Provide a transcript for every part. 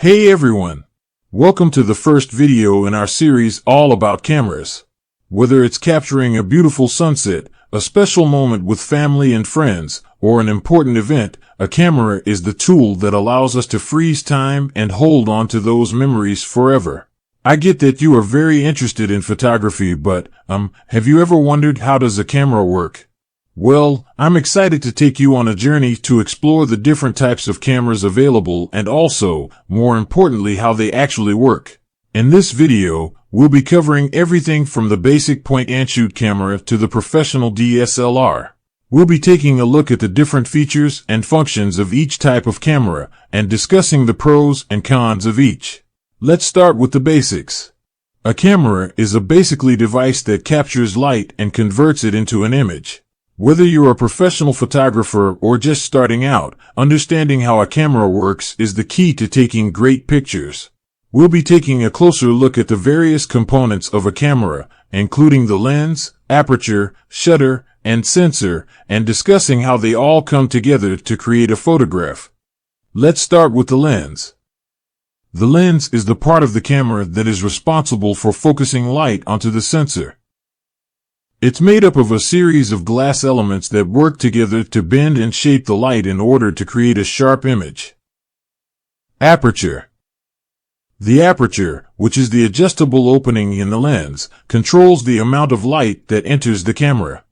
Hey everyone! Welcome to the first video in our series all about cameras. Whether it's capturing a beautiful sunset, a special moment with family and friends, or an important event, a camera is the tool that allows us to freeze time and hold on to those memories forever. I get that you are very interested in photography, but, have you ever wondered how does a camera work? Well, I'm excited to take you on a journey to explore the different types of cameras available and also, more importantly, how they actually work. In this video, we'll be covering everything from the basic point-and-shoot camera to the professional DSLR. We'll be taking a look at the different features and functions of each type of camera and discussing the pros and cons of each. Let's start with the basics. A camera is a basically device that captures light and converts it into an image. Whether you're a professional photographer or just starting out, understanding how a camera works is the key to taking great pictures. We'll be taking a closer look at the various components of a camera, including the lens, aperture, shutter, and sensor, and discussing how they all come together to create a photograph. Let's start with the lens. The lens is the part of the camera that is responsible for focusing light onto the sensor. It's made up of a series of glass elements that work together to bend and shape the light in order to create a sharp image. Aperture. The aperture, which is the adjustable opening in the lens, controls the amount of light that enters the camera.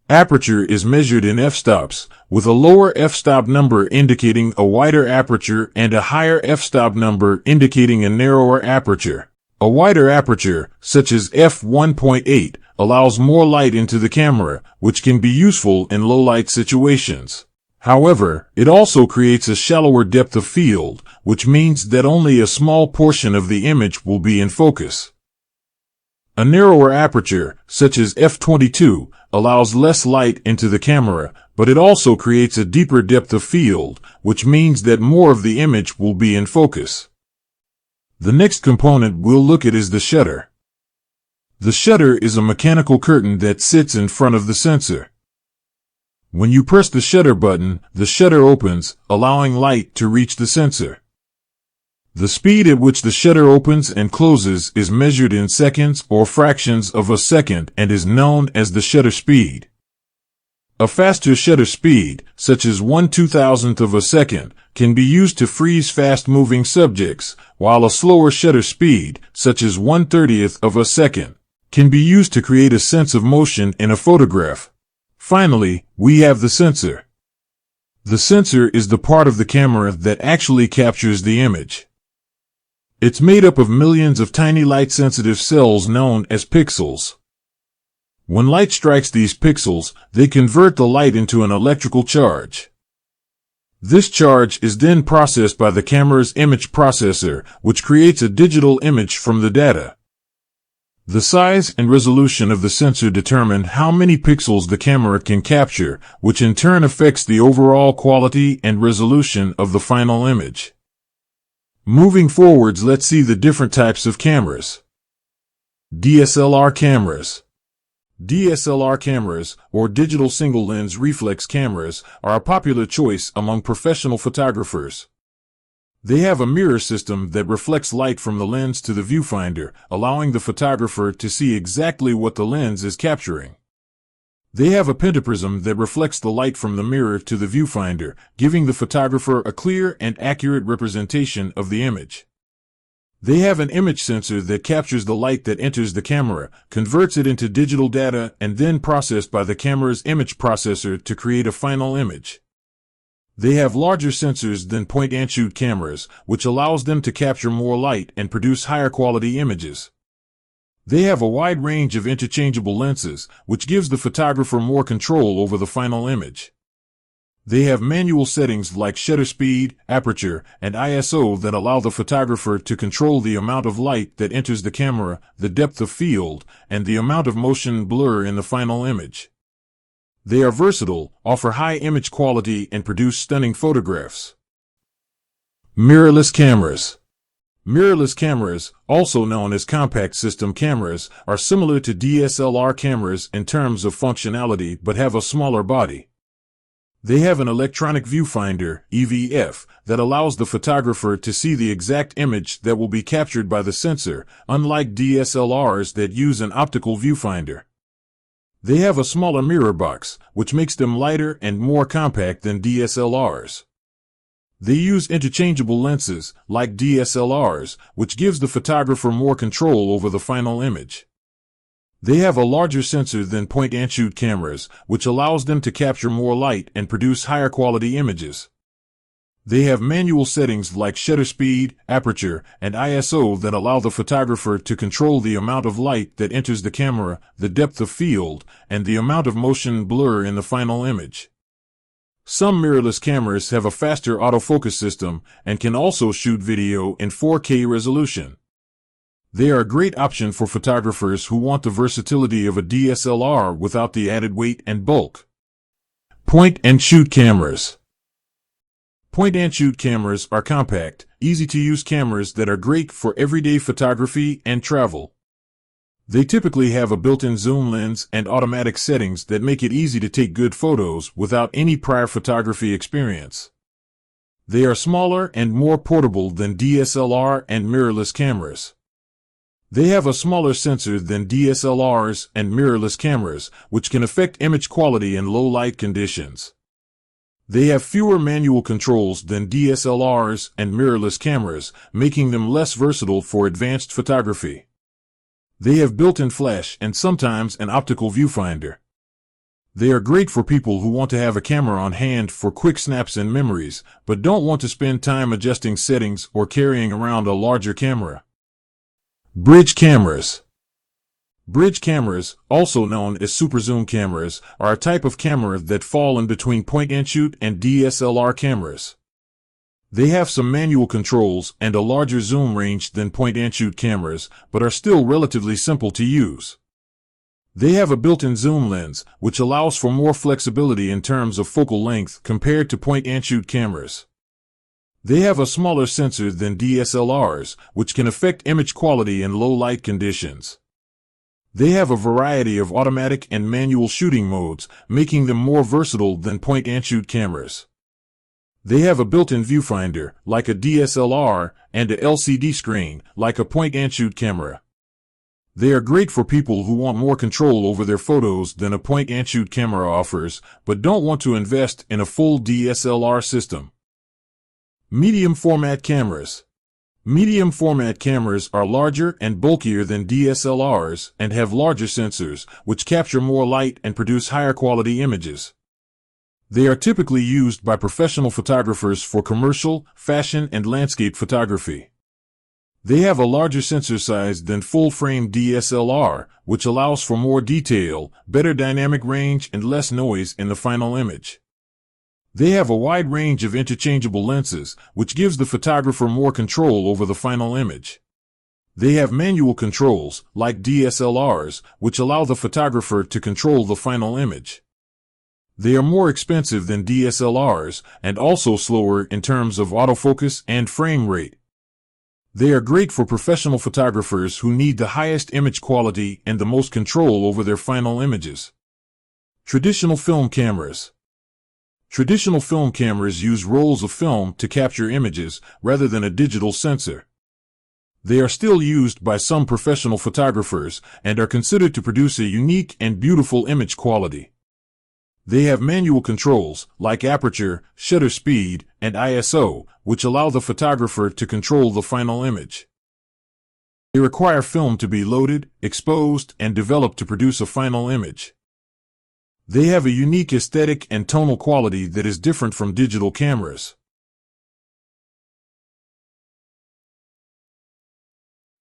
Aperture is measured in f-stops, with a lower f-stop number indicating a wider aperture and a higher f-stop number indicating a narrower aperture. A wider aperture, such as f1.8, allows more light into the camera, which can be useful in low-light situations. However, it also creates a shallower depth of field, which means that only a small portion of the image will be in focus. A narrower aperture, such as f22, allows less light into the camera, but it also creates a deeper depth of field, which means that more of the image will be in focus. The next component we'll look at is the shutter. The shutter is a mechanical curtain that sits in front of the sensor. When you press the shutter button, the shutter opens, allowing light to reach the sensor. The speed at which the shutter opens and closes is measured in seconds or fractions of a second and is known as the shutter speed. A faster shutter speed, such as 1/2000th of a second, can be used to freeze fast-moving subjects, while a slower shutter speed, such as 1/30th of a second, can be used to create a sense of motion in a photograph. Finally, we have the sensor. The sensor is the part of the camera that actually captures the image. It's made up of millions of tiny light-sensitive cells known as pixels. When light strikes these pixels, they convert the light into an electrical charge. This charge is then processed by the camera's image processor, which creates a digital image from the data. The size and resolution of the sensor determine how many pixels the camera can capture, which in turn affects the overall quality and resolution of the final image. Moving forwards, let's see the different types of cameras. DSLR cameras. DSLR cameras, or digital single-lens reflex cameras, are a popular choice among professional photographers. They have a mirror system that reflects light from the lens to the viewfinder, allowing the photographer to see exactly what the lens is capturing. They have a pentaprism that reflects the light from the mirror to the viewfinder, giving the photographer a clear and accurate representation of the image. They have an image sensor that captures the light that enters the camera, converts it into digital data, and then processed by the camera's image processor to create a final image. They have larger sensors than point-and-shoot cameras, which allows them to capture more light and produce higher quality images. They have a wide range of interchangeable lenses, which gives the photographer more control over the final image. They have manual settings like shutter speed, aperture, and ISO that allow the photographer to control the amount of light that enters the camera, the depth of field, and the amount of motion blur in the final image. They are versatile, offer high image quality, and produce stunning photographs. Mirrorless cameras. Mirrorless cameras, also known as compact system cameras, are similar to DSLR cameras in terms of functionality but have a smaller body. They have an electronic viewfinder, EVF, that allows the photographer to see the exact image that will be captured by the sensor, unlike DSLRs that use an optical viewfinder. They have a smaller mirror box, which makes them lighter and more compact than DSLRs. They use interchangeable lenses, like DSLRs, which gives the photographer more control over the final image. They have a larger sensor than point-and-shoot cameras, which allows them to capture more light and produce higher quality images. They have manual settings like shutter speed, aperture, and ISO that allow the photographer to control the amount of light that enters the camera, the depth of field, and the amount of motion blur in the final image. Some mirrorless cameras have a faster autofocus system and can also shoot video in 4K resolution. They are a great option for photographers who want the versatility of a DSLR without the added weight and bulk. Point-and-shoot cameras. Point-and-shoot cameras are compact, easy-to-use cameras that are great for everyday photography and travel. They typically have a built-in zoom lens and automatic settings that make it easy to take good photos without any prior photography experience. They are smaller and more portable than DSLR and mirrorless cameras. They have a smaller sensor than DSLRs and mirrorless cameras, which can affect image quality in low light conditions. They have fewer manual controls than DSLRs and mirrorless cameras, making them less versatile for advanced photography. They have built-in flash and sometimes an optical viewfinder. They are great for people who want to have a camera on hand for quick snaps and memories, but don't want to spend time adjusting settings or carrying around a larger camera. Bridge cameras. Bridge cameras, also known as super zoom cameras, are a type of camera that fall in between point-and-shoot and DSLR cameras. They have some manual controls and a larger zoom range than point-and-shoot cameras, but are still relatively simple to use. They have a built-in zoom lens, which allows for more flexibility in terms of focal length compared to point-and-shoot cameras. They have a smaller sensor than DSLRs, which can affect image quality in low light conditions. They have a variety of automatic and manual shooting modes, making them more versatile than point-and-shoot cameras. They have a built-in viewfinder, like a DSLR, and a LCD screen, like a point-and-shoot camera. They are great for people who want more control over their photos than a point-and-shoot camera offers, but don't want to invest in a full DSLR system. Medium format cameras. Medium format cameras are larger and bulkier than DSLRs and have larger sensors, which capture more light and produce higher quality images. They are typically used by professional photographers for commercial, fashion, and landscape photography. They have a larger sensor size than full-frame DSLR, which allows for more detail, better dynamic range, and less noise in the final image. They have a wide range of interchangeable lenses, which gives the photographer more control over the final image. They have manual controls, like DSLRs, which allow the photographer to control the final image. They are more expensive than DSLRs and also slower in terms of autofocus and frame rate. They are great for professional photographers who need the highest image quality and the most control over their final images. Traditional film cameras. Traditional film cameras use rolls of film to capture images rather than a digital sensor. They are still used by some professional photographers and are considered to produce a unique and beautiful image quality. They have manual controls, like aperture, shutter speed, and ISO, which allow the photographer to control the final image. They require film to be loaded, exposed, and developed to produce a final image. They have a unique aesthetic and tonal quality that is different from digital cameras.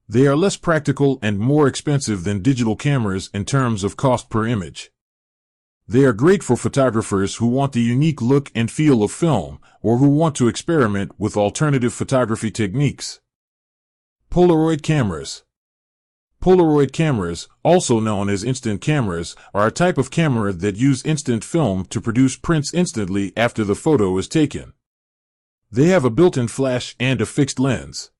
They are less practical and more expensive than digital cameras in terms of cost per image. They are great for photographers who want the unique look and feel of film, or who want to experiment with alternative photography techniques. Polaroid cameras. Polaroid cameras, also known as instant cameras, are a type of camera that use instant film to produce prints instantly after the photo is taken. They have a built-in flash and a fixed lens.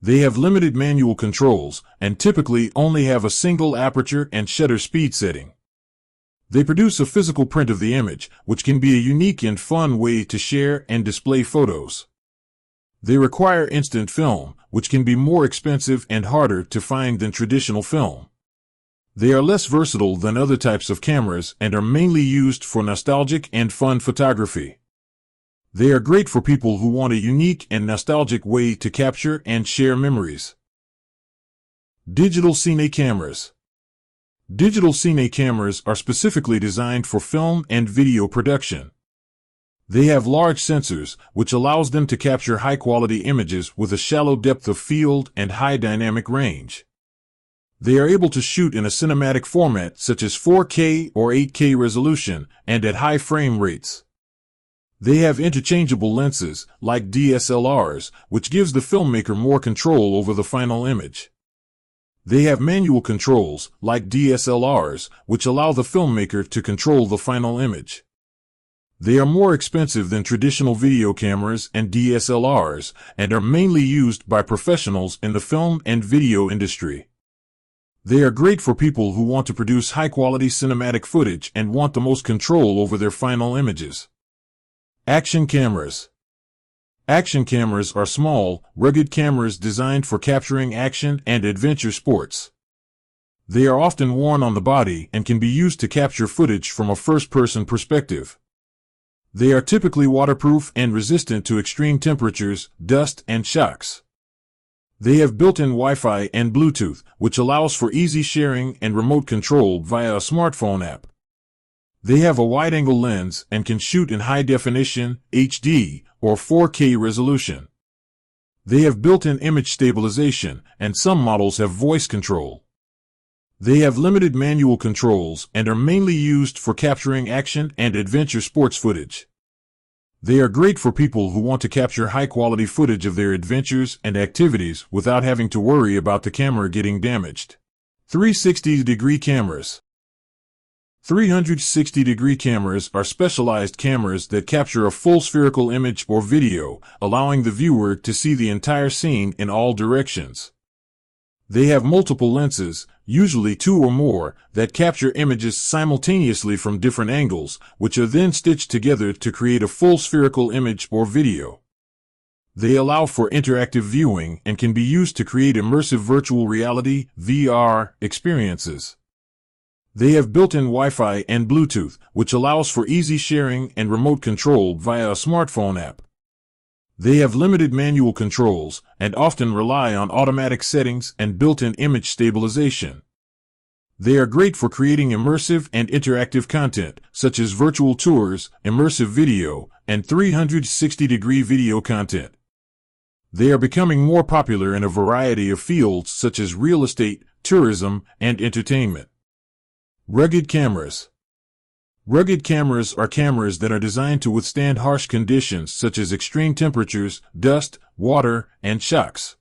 They have limited manual controls and typically only have a single aperture and shutter speed setting. They produce a physical print of the image, which can be a unique and fun way to share and display photos. They require instant film, which can be more expensive and harder to find than traditional film. They are less versatile than other types of cameras and are mainly used for nostalgic and fun photography. They are great for people who want a unique and nostalgic way to capture and share memories. Digital Cine cameras. Digital Cine cameras are specifically designed for film and video production. They have large sensors, which allows them to capture high-quality images with a shallow depth of field and high dynamic range. They are able to shoot in a cinematic format such as 4K or 8K resolution and at high frame rates. They have interchangeable lenses, like DSLRs, which gives the filmmaker more control over the final image. They have manual controls, like DSLRs, which allow the filmmaker to control the final image. They are more expensive than traditional video cameras and DSLRs, and are mainly used by professionals in the film and video industry. They are great for people who want to produce high-quality cinematic footage and want the most control over their final images. Action cameras. Action cameras are small, rugged cameras designed for capturing action and adventure sports. They are often worn on the body and can be used to capture footage from a first-person perspective. They are typically waterproof and resistant to extreme temperatures, dust, and shocks. They have built-in Wi-Fi and Bluetooth, which allows for easy sharing and remote control via a smartphone app. They have a wide-angle lens and can shoot in high-definition, HD, or 4K resolution. They have built-in image stabilization, and some models have voice control. They have limited manual controls and are mainly used for capturing action and adventure sports footage. They are great for people who want to capture high-quality footage of their adventures and activities without having to worry about the camera getting damaged. 360-degree cameras. 360-degree cameras are specialized cameras that capture a full spherical image or video, allowing the viewer to see the entire scene in all directions. They have multiple lenses, usually 2 or more, that capture images simultaneously from different angles, which are then stitched together to create a full spherical image or video. They allow for interactive viewing and can be used to create immersive virtual reality (VR) experiences. They have built-in Wi-Fi and Bluetooth, which allows for easy sharing and remote control via a smartphone app. They have limited manual controls and often rely on automatic settings and built-in image stabilization. They are great for creating immersive and interactive content, such as virtual tours, immersive video, and 360-degree video content. They are becoming more popular in a variety of fields such as real estate, tourism, and entertainment. Rugged cameras. Rugged cameras are cameras that are designed to withstand harsh conditions such as extreme temperatures, dust, water, and shocks.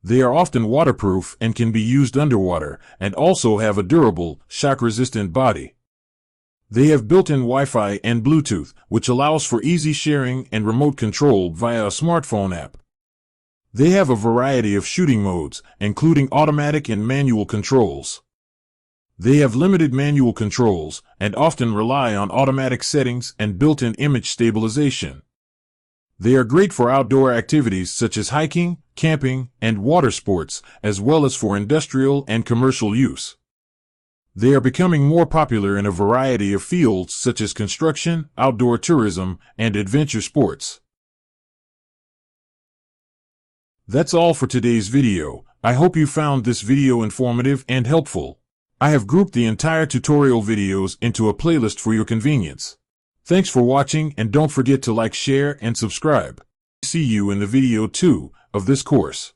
They are often waterproof and can be used underwater, and also have a durable, shock-resistant body. They have built-in Wi-Fi and Bluetooth, which allows for easy sharing and remote control via a smartphone app. They have a variety of shooting modes, including automatic and manual controls. They have limited manual controls and often rely on automatic settings and built-in image stabilization. They are great for outdoor activities such as hiking, camping, and water sports, as well as for industrial and commercial use. They are becoming more popular in a variety of fields such as construction, outdoor tourism, and adventure sports. That's all for today's video. I hope you found this video informative and helpful. I have grouped the entire tutorial videos into a playlist for your convenience. Thanks for watching, and don't forget to like, share, and subscribe. See you in the video 2 of this course.